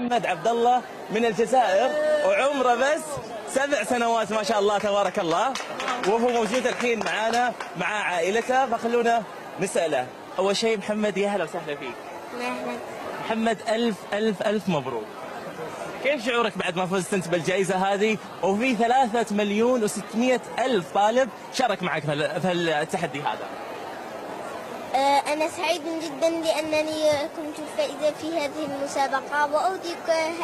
محمد عبد الله من الجزائر وعمره بس 7 سنوات ما شاء الله تبارك الله، وهو موجود الحين معانا مع عائلته، فخلونا نسأله. أول شيء محمد، يا هلا وسهلا فيك. محمد ألف ألف ألف مبروك. كيف شعورك بعد ما فزت أنت بالجائزة هذه وفي 3,600,000 طالب شارك معك في التحدي هذا؟ أنا سعيد جدا لأنني كنت فائزة في هذه المسابقة، وأهدي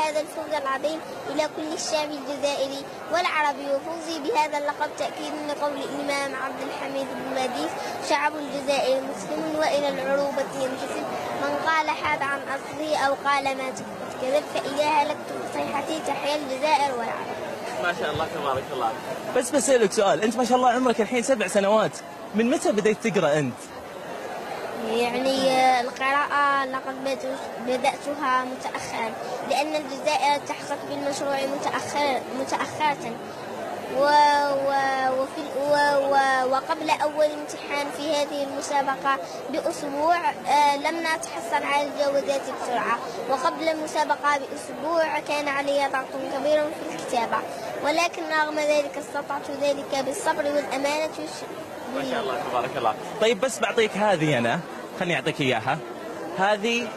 هذا الفوز العظيم إلى كل الشعب الجزائري والعربي، وفوزي بهذا اللقب تأكيد لقول الإمام عبد الحميد بن ماديس: شعب الجزائر مسلم وإلى العروبة ينتسب، من قال حاد عن أصله أو قال ما كذب، فإذا هلكت بصيحتي تحيا الجزائر والعرب. ما شاء الله تبارك الله. بس بسألك سؤال، أنت ما شاء الله عمرك الحين 7 سنوات، من متى بديت تقرأ أنت؟ يعني القراءة لقد بدأتها متأخرا، لأن الجزائر التحقت بالمشروع متأخرة، وقبل أول امتحان في هذه المسابقة بأسبوع لم نتحصل على الجوازات بسرعة، وقبل المسابقة بأسبوع كان علي ضغط كبير في الكتابة، ولكن رغم ذلك استطعت ذلك بالصبر والأمانة. ما شاء الله تبارك الله. طيب بس بعطيك هذه، أنا خلني أعطيك إياها. هذه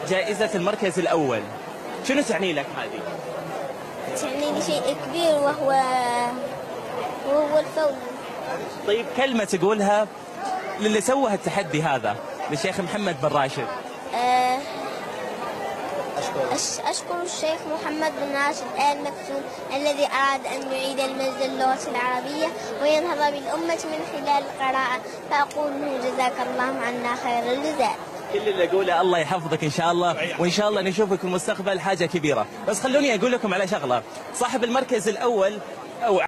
جائزة المركز الأول، شنو تعني لك هذه؟ تعني لي شيء كبير وهو الفوز. طيب كلمة تقولها للي سوى التحدي هذا، للشيخ محمد بن راشد. أشكر الشيخ محمد بن راشد آل مكتوم الذي أراد أن يعيد المجد للغة العربية وينهض بالأمة من خلال القراءة، فأقول له جزاك الله عنا خير الجزاء. كل اللي أقوله الله يحفظك إن شاء الله، وإن شاء الله نشوفك في المستقبل حاجة كبيرة. بس خلوني أقول لكم على شغلة، صاحب المركز الأول أو